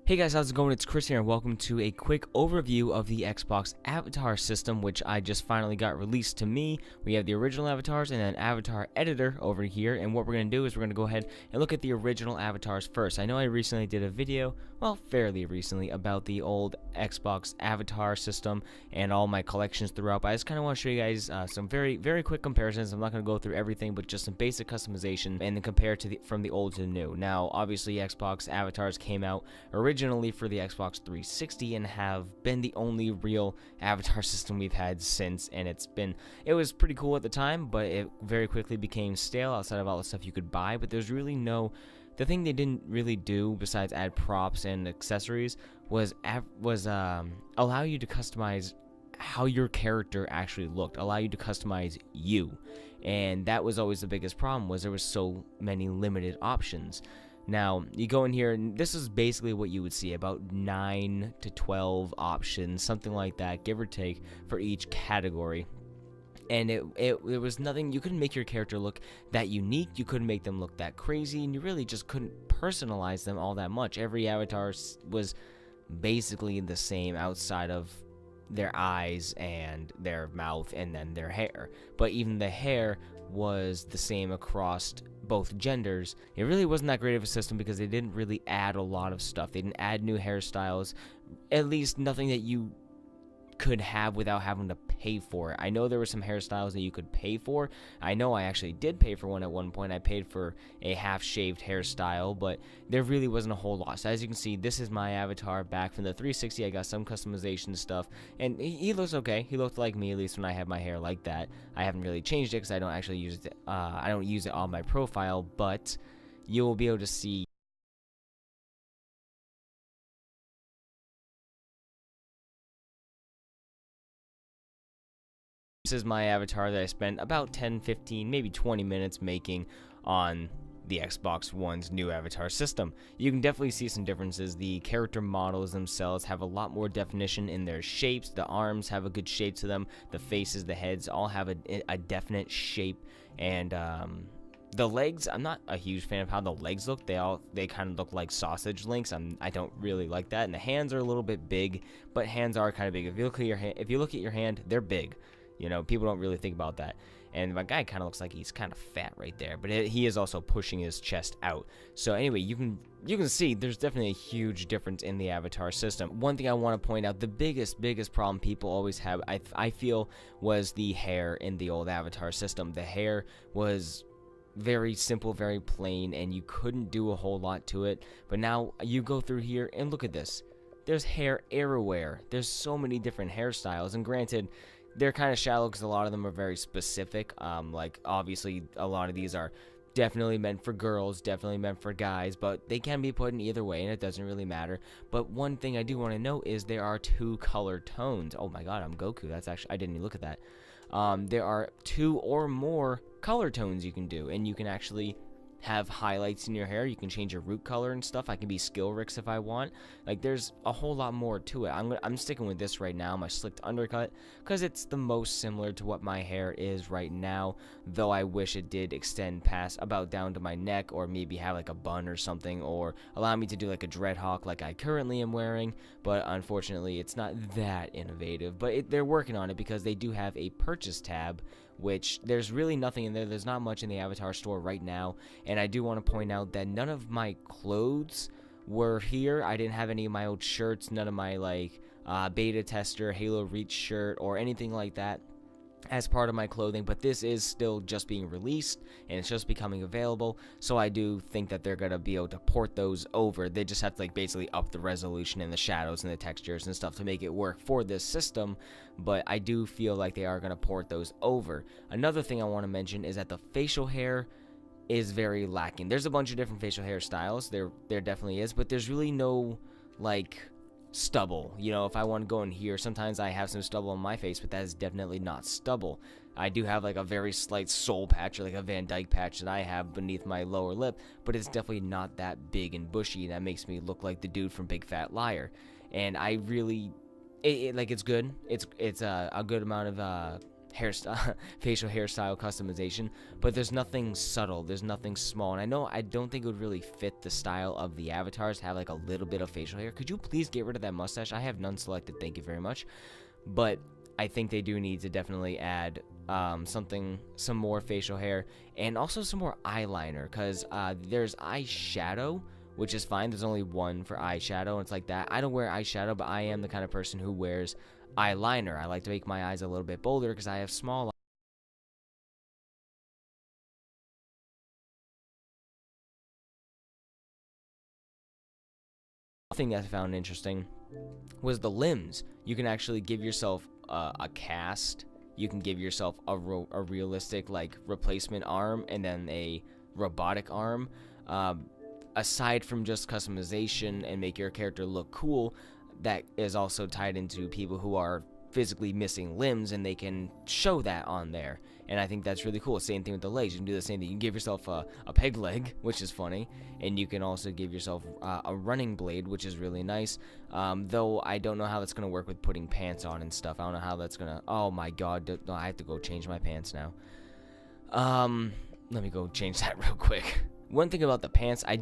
Hey guys, how's it going? It's Chris here and welcome to a quick overview of the Xbox avatar system, which I just finally got released to me. We have the original avatars and an avatar editor over here, and what we're going to do is we're going to go ahead and look at the original avatars first. I know I recently did a video, well, fairly recently, about the old Xbox avatar system and all my collections throughout, but I just kind of want to show you guys some very quick comparisons. I'm not going to go through everything, but just some basic customization and then compare to from the old to the new. Now, obviously, Xbox avatars came out originally for the Xbox 360 and have been the only real avatar system we've had since, and it was pretty cool at the time, but it very quickly became stale outside of all the stuff you could buy. But there's really the thing they didn't really do besides add props and accessories was allow you to customize how your character actually looked, allow you to customize you, and that was always the biggest problem, was there was so many limited options. Now, you go in here, and this is basically what you would see, about 9 to 12 options, something like that, give or take, for each category. And it was nothing, you couldn't make your character look that unique, you couldn't make them look that crazy, and you really just couldn't personalize them all that much. Every avatar was basically the same outside of their eyes and their mouth and then their hair. But even the hair was the same across both genders. It really wasn't that great of a system because they didn't really add a lot of stuff. They didn't add new hairstyles, at least nothing that you could have without having to pay for it. I know there were some hairstyles that you could pay for. I know I actually did pay for one at one point. I paid for a half-shaved hairstyle, but there really wasn't a whole lot. So as you can see, this is my avatar back from the 360. I got some customization stuff, and he looks okay. He looked like me, at least when I had my hair like that. I haven't really changed it because I don't actually use it. I don't use it on my profile, but you will be able to see. This is my avatar that I spent about 10, 15, maybe 20 minutes making on the Xbox One's new avatar system. You can definitely see some differences. The character models themselves have a lot more definition in their shapes. The arms have a good shape to them. The faces, the heads all have a definite shape. And the legs, I'm not a huge fan of how the legs look. They kind of look like sausage links. I don't really like that. And the hands are a little bit big, but hands are kind of big. If you look at your hand, they're big. You know, people don't really think about that. And my guy kind of looks like he's kind of fat right there, but he is also pushing his chest out. So anyway, you can see there's definitely a huge difference in the avatar system. One thing I want to point out, the biggest problem people always have, I feel, was the hair in the old avatar system. The hair was very simple, very plain, and you couldn't do a whole lot to it. But now you go through here and look at this. There's hair everywhere. There's so many different hairstyles, and granted, they're kind of shallow because a lot of them are very specific. Like, obviously, a lot of these are definitely meant for girls, definitely meant for guys, but they can be put in either way, and it doesn't really matter. But one thing I do want to note is there are 2 color tones. Oh my god, I'm Goku. That's actually, I didn't even look at that. There are 2 or more color tones you can do, and you can actually have highlights in your hair. You can change your root color and stuff. I can be Skill Ricks if I want. Like, there's a whole lot more to it. I'm sticking with this right now, my slicked undercut, because it's the most similar to what my hair is right now, though I wish it did extend past about down to my neck, or maybe have like a bun or something, or allow me to do like a dreadhawk like I currently am wearing. But unfortunately, it's not that innovative. But they're working on it because they do have a purchase tab, which there's really nothing in there. There's not much in the avatar store right now. And I do want to point out that none of my clothes were here. I didn't have any of my old shirts, none of my like beta tester Halo Reach shirt or anything like that as part of my clothing, but this is still just being released and it's just becoming available, so I do think that they're gonna be able to port those over. They just have to like basically up the resolution and the shadows and the textures and stuff to make it work for this system, but I do feel like they are gonna port those over. Another thing I want to mention is that the facial hair is very lacking. There's a bunch of different facial hair styles, there definitely is, but there's really no like stubble. You know, if I want to go in here, sometimes I have some stubble on my face, but that is definitely not stubble. I do have like a very slight soul patch, or like a Van Dyke patch that I have beneath my lower lip, but it's definitely not that big and bushy. That makes me look like the dude from Big Fat Liar. And I really, like, it's good. It's a good amount of hairstyle, facial hairstyle customization, but there's nothing subtle, there's nothing small, and I don't think it would really fit the style of the avatars to have like a little bit of facial hair. Could you please get rid of that mustache? I have none selected, thank you very much. But I think they do need to definitely add some more facial hair, and also some more eyeliner, because there's eyeshadow, which is fine. There's only one for eyeshadow, and it's like that. I don't wear eyeshadow, but I am the kind of person who wears eyeliner. I like to make my eyes a little bit bolder because I have small thing that I found interesting was the limbs. You can actually give yourself a cast. You can give yourself a realistic like replacement arm, and then a robotic arm. Aside from just customization and make your character look cool, that is also tied into people who are physically missing limbs, and they can show that on there, and I think that's really cool. Same thing with the legs. You can do the same thing. You can give yourself a peg leg, which is funny, and you can also give yourself a running blade, which is really nice, though I don't know how that's going to work with putting pants on and stuff. I don't know how that's going to... Oh my god, no, I have to go change my pants now. Let me go change that real quick. One thing about the pants, I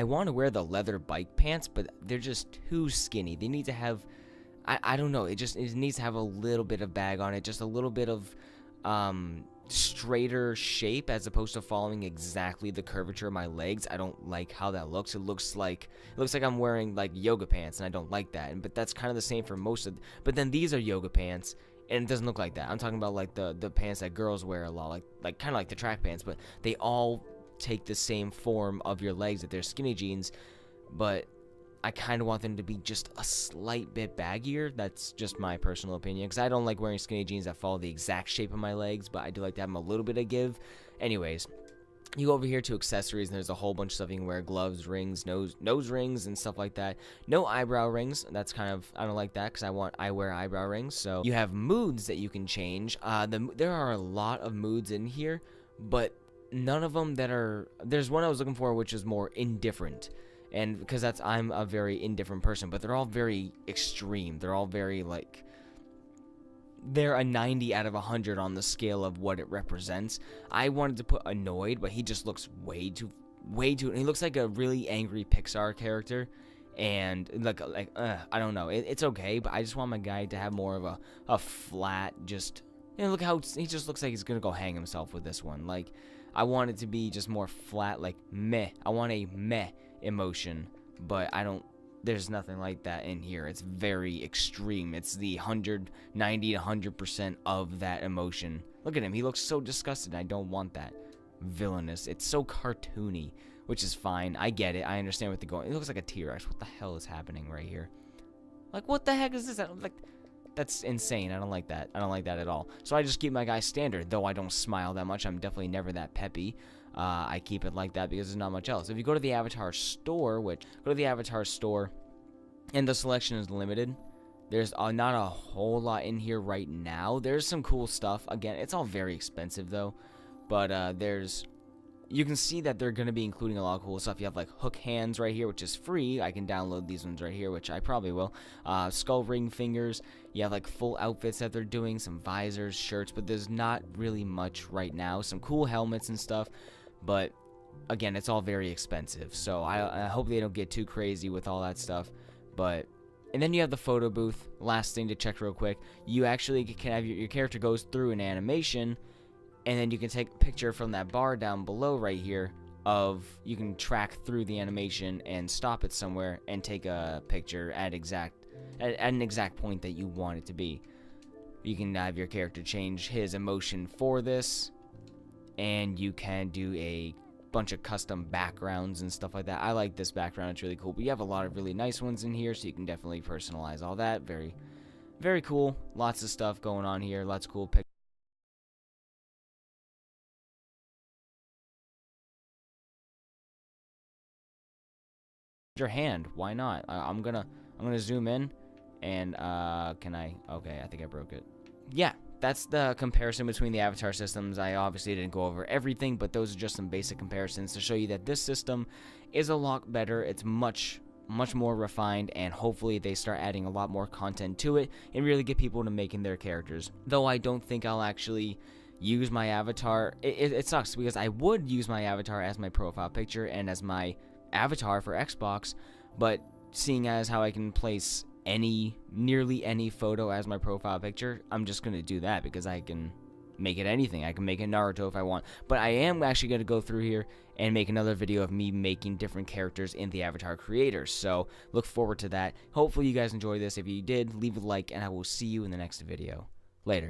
want to wear the leather bike pants, but they're just too skinny. They need to have... I don't know, it needs to have a little bit of bag on it, just a little bit of straighter shape, as opposed to following exactly the curvature of my legs. I don't like how that looks. It looks like I'm wearing like yoga pants, and I don't like that. But that's kind of the same for most of but then these are yoga pants, and it doesn't look like that. I'm talking about like the pants that girls wear a lot, like kind of like the track pants, but they all take the same form of your legs, that they're skinny jeans, but I kind of want them to be just a slight bit baggier. That's just my personal opinion, because I don't like wearing skinny jeans that follow the exact shape of my legs, but I do like to have them a little bit of give. Anyways, you go over here to accessories, and there's a whole bunch of stuff you can wear: gloves, rings, nose rings, and stuff like that. No eyebrow rings. That's kind of... I don't like that, because I wear eyebrow rings. So you have moods that you can change. There are a lot of moods in here, but none of them that are... There's one I was looking for, which is more indifferent. And because I'm a very indifferent person, but they're all very extreme. They're all very like... They're a 90 out of 100 on the scale of what it represents. I wanted to put annoyed, but he just looks way too... He looks like a really angry Pixar character. And I don't know. It's okay, but I just want my guy to have more of a flat, just... You know, look how he just looks like he's gonna go hang himself with this one. Like, I want it to be just more flat, like meh. I want a meh emotion, but there's nothing like that in here. It's very extreme. It's the 90 to 100% of that emotion. Look at him. He looks so disgusted. I don't want that. Villainous. It's so cartoony, which is fine. I get it. I understand what they're going. It looks like a T-Rex. What the hell is happening right here? Like, what the heck is this? That's insane. I don't like that. I don't like that at all. So I just keep my guy standard, though I don't smile that much. I'm definitely never that peppy. I keep it like that because there's not much else. If you go to the avatar store, and the selection is limited, there's not a whole lot in here right now. There's some cool stuff. Again, it's all very expensive though, but you can see that they're going to be including a lot of cool stuff. You have like hook hands right here, which is free. I can download these ones right here, which I probably will. Skull ring fingers. You have like full outfits that they're doing, some visors, shirts, but there's not really much right now. Some cool helmets and stuff, but again, it's all very expensive. So I hope they don't get too crazy with all that stuff. And then you have the photo booth. Last thing to check real quick. You actually can have your character goes through an animation, and then you can take a picture from that bar down below right here you can track through the animation and stop it somewhere and take a picture at an exact point that you want it to be. You can have your character change his emotion for this, and you can do a bunch of custom backgrounds and stuff like that. I like this background. It's really cool, but you have a lot of really nice ones in here, so you can definitely personalize all that. Very, very cool. Lots of stuff going on here. Lots of cool pictures. Your hand, why not? I'm gonna zoom in, and okay, I think I broke it. Yeah, that's the comparison between the avatar systems. I obviously didn't go over everything, but those are just some basic comparisons to show you that this system is a lot better. It's much much more refined, and hopefully they start adding a lot more content to it and really get people into making their characters. Though I don't think I'll actually use my avatar. It sucks because I would use my avatar as my profile picture and as my avatar for Xbox, but seeing as how I can place nearly any photo as my profile picture, I'm just going to do that because I can make it anything. I can make it Naruto if I want, but I am actually going to go through here and make another video of me making different characters in the avatar creator, so look forward to that. Hopefully you guys enjoyed this. If you did, leave a like, and I will see you in the next video. Later.